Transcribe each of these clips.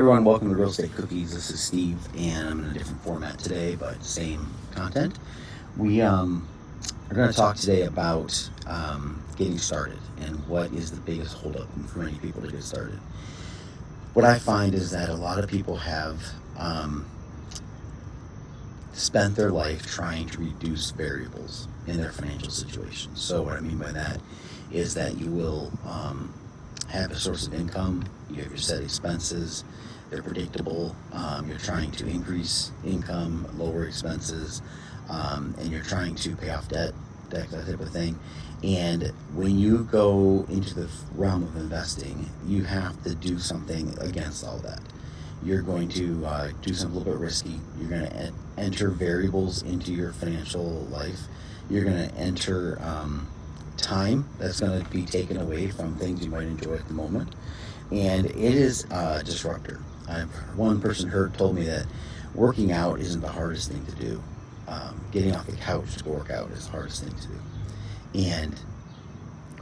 everyone, welcome to Real Estate Cookies. This is Steve, and I'm in a different format today, but same content. We are going to talk today about getting started and what is the biggest holdup for many people to get started. What I find is that a lot of people have spent their life trying to reduce variables in their financial situation. So what I mean by that is that you will have a source of income, you have your set expenses, they're predictable, you're trying to increase income, lower expenses, and you're trying to pay off debt, that type of thing. And when you go into the realm of investing, you have to do something against all that. You're going to do something a little bit risky. You're going to enter variables into your financial life. You're going to enter time that's going to be taken away from things you might enjoy at the moment. And it is a disruptor. One person told me that working out isn't the hardest thing to do. Getting off the couch to work out is the hardest thing to do. And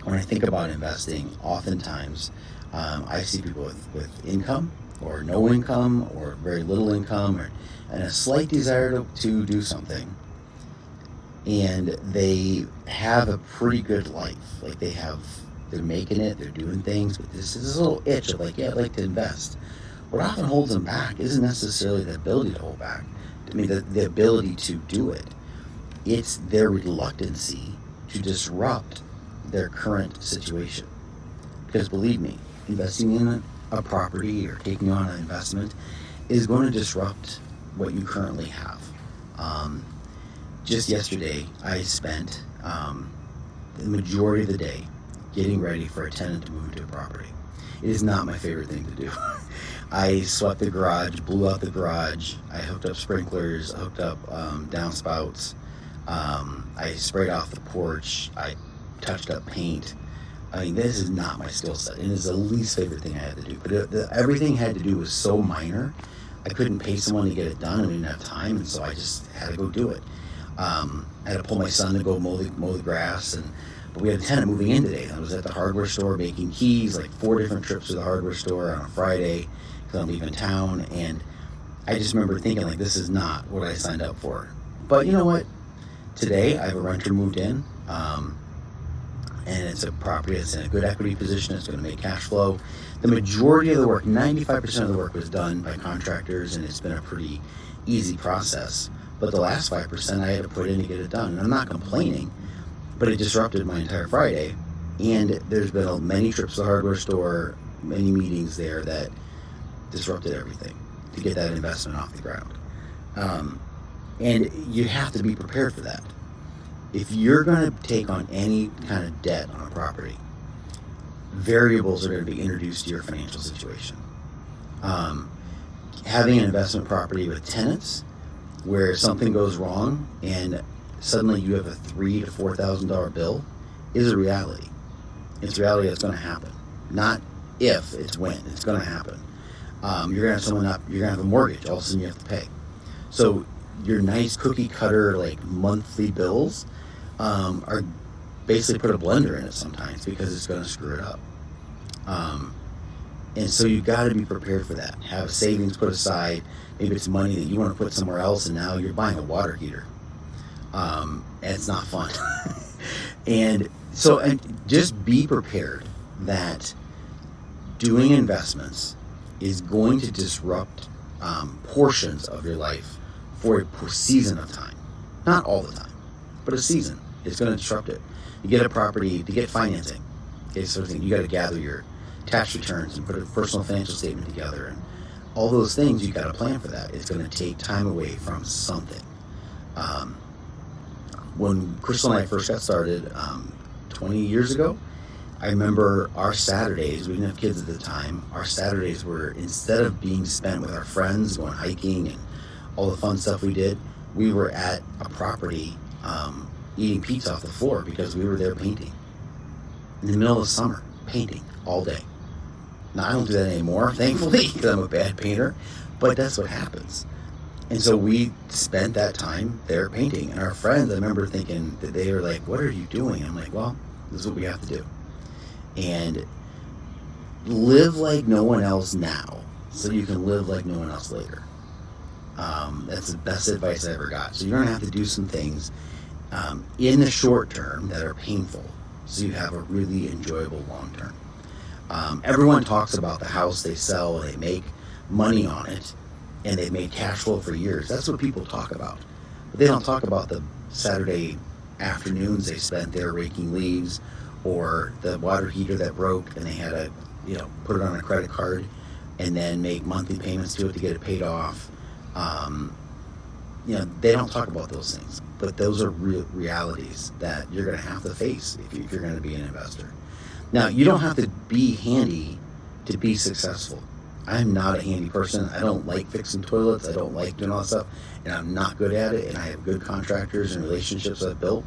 when I think about investing, oftentimes I see people with income or no income or very little income and a slight desire to do something. And they have a pretty good life. Like they're making it, they're doing things, but this is a little itch of like, yeah, I'd like to invest. What often holds them back isn't necessarily the ability to hold back. I mean, the ability to do it. It's their reluctancy to disrupt their current situation. Because believe me, investing in a property or taking on an investment is going to disrupt what you currently have. Just yesterday, I spent the majority of the day getting ready for a tenant to move into a property. It is not my favorite thing to do. I swept the garage, blew out the garage, I hooked up sprinklers, hooked up downspouts, I sprayed off the porch, I touched up paint. I mean, this is not my skill set, and it's the least favorite thing I had to do. But everything I had to do was so minor, I couldn't pay someone to get it done, and we didn't have time, and so I just had to go do it. I had to pull my son to go mow the grass, but we had a tenant moving in today. I was at the hardware store making keys, like 4 different trips to the hardware store on a Friday because I'm leaving town, and I just remember thinking, like, this is not what I signed up for. But you know what? Today, I have a renter moved in, and it's a property that's in a good equity position. It's going to make cash flow. The majority of the work, 95% of the work was done by contractors, and it's been a pretty easy process. But the last 5% I had to put in to get it done. And I'm not complaining, but it disrupted my entire Friday. And there's been many trips to the hardware store, many meetings there that disrupted everything to get that investment off the ground. And you have to be prepared for that. If you're going to take on any kind of debt on a property, variables are going to be introduced to your financial situation. Having an investment property with tenants, where something goes wrong and suddenly you have a $3,000 to $4,000 bill, is a reality. It's a reality that's going to happen. Not if, it's when. It's going to happen. You're going to have you're going to have a mortgage. All of a sudden you have to pay. So your nice cookie cutter like monthly bills are basically put a blender in it sometimes because it's going to screw it up. And so you've got to be prepared for that. Have a savings put aside. Maybe it's money that you want to put somewhere else, and now you're buying a water heater. And it's not fun. And just be prepared that doing investments is going to disrupt portions of your life for a season of time. Not all the time, but a season. It's going to disrupt it. You get a property to get financing. Okay, so you got to gather your tax returns and put a personal financial statement together, and all those things, you got to plan for that. It's going to take time away from something. When Crystal and I first got started 20 years ago, I remember our Saturdays, we didn't have kids at the time, our Saturdays were, instead of being spent with our friends, going hiking and all the fun stuff we did, we were at a property eating pizza off the floor because we were there painting. In the middle of summer, painting all day. Now, I don't do that anymore, thankfully, because I'm a bad painter, but that's what happens. And so we spent that time there painting. And our friends, I remember thinking that they were like, what are you doing? I'm like, well, this is what we have to do. And live like no one else now so you can live like no one else later. That's the best advice I ever got. So you're going to have to do some things in the short term that are painful, so you have a really enjoyable long term. Everyone talks about the house they sell and they make money on it, and they've made cash flow for years. That's what people talk about. But they don't talk about the Saturday afternoons they spent there raking leaves, or the water heater that broke and they had to, put it on a credit card and then make monthly payments to it to get it paid off. They don't talk about those things, but those are real realities that you're going to have to face if you're going to be an investor. Now, you don't have to be handy to be successful. I'm not a handy person. I don't like fixing toilets. I don't like doing all that stuff, and I'm not good at it, and I have good contractors and relationships I've built.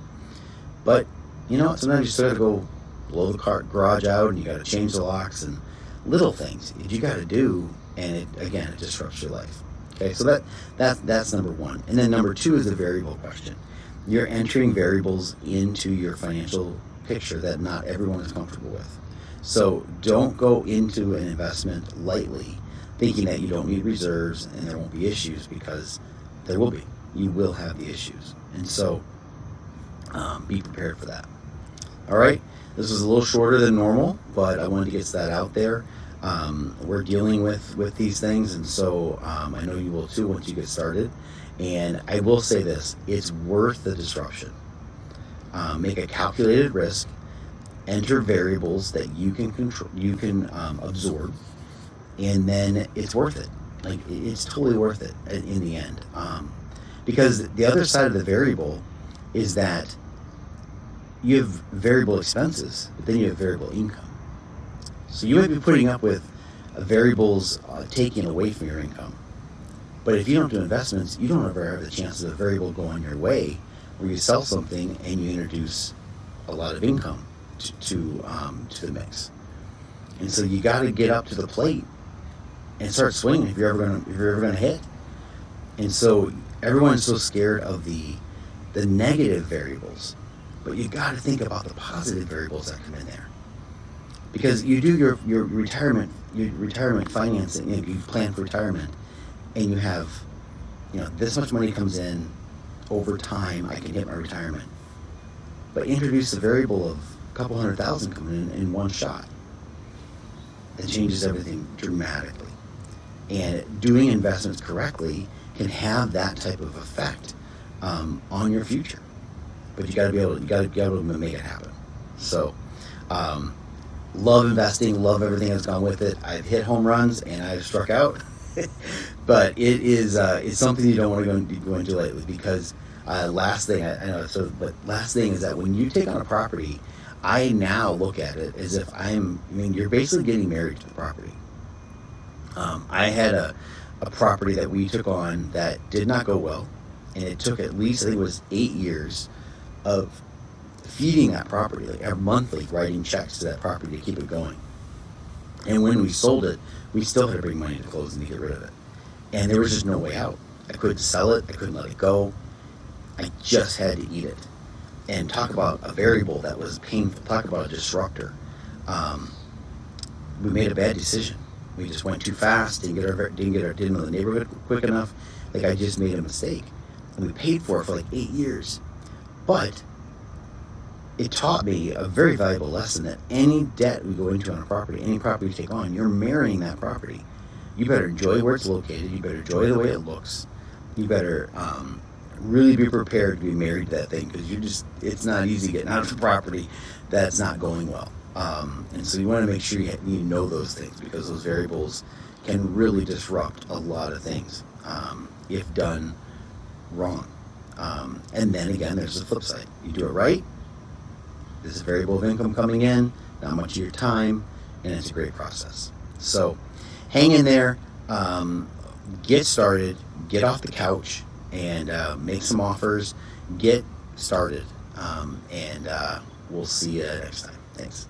But, sometimes you still got to go blow the garage out, and you got to change the locks and little things that you got to do, and it disrupts your life. Okay, so that's number one. And then number two is the variable question. You're entering variables into your financial picture that not everyone is comfortable with. So don't go into an investment lightly, thinking that you don't need reserves and there won't be issues, because there will be. You will have the issues. And so be prepared for that. All right, this was a little shorter than normal, but I wanted to get that out there. We're dealing with these things, and so I know you will too once you get started. And I will say this, it's worth the disruption. Make a calculated risk, enter variables that you can control, you can absorb, and then it's worth it. Like, it's totally worth it in the end. Because the other side of the variable is that you have variable expenses, but then you have variable income. So you might be putting up with variables taking away from your income. But if you don't do investments, you don't ever have the chance of a variable going your way, where you sell something and you introduce a lot of income to the mix. And so you got to get up to the plate and start swinging if you're ever gonna hit. And so everyone's so scared of the negative variables, but you got to think about the positive variables that come in there. Because you do your retirement financing, you plan for retirement, and you have, this much money comes in over time, I can hit my retirement. But introduce a variable of a couple $100,000 coming in one shot. It changes everything dramatically. And doing investments correctly can have that type of effect on your future. But you got to be able to make it happen. So. Love investing, love everything that's gone with it. I've hit home runs and I've struck out, but it's something you don't want to go into lightly, because last thing is that when you take on a property, I now look at it as if you're basically getting married to the property. I had a property that we took on that did not go well, and it took at least, I think it was 8 years of feeding that property, like monthly writing checks to that property to keep it going. And when we sold it, we still had to bring money to closing to get rid of it. And there was just no way out. I couldn't sell it. I couldn't let it go. I just had to eat it. And talk about a variable that was painful. Talk about a disruptor. We made a bad decision. We just went too fast. Didn't know the neighborhood quick enough. Like, I just made a mistake. And we paid for it for like 8 years. But it taught me a very valuable lesson, that any debt we go into on a property, any property you take on, you're marrying that property. You better enjoy where it's located. You better enjoy the way it looks. You better really be prepared to be married to that thing, because it's not easy getting out of the property that's not going well. And so you want to make sure you know those things, because those variables can really disrupt a lot of things if done wrong. And then again, there's the flip side. You do it right, this is variable of income coming in, not much of your time, and it's a great process. So hang in there, get started, get off the couch, and make some offers, get started, and we'll see you next time. Thanks.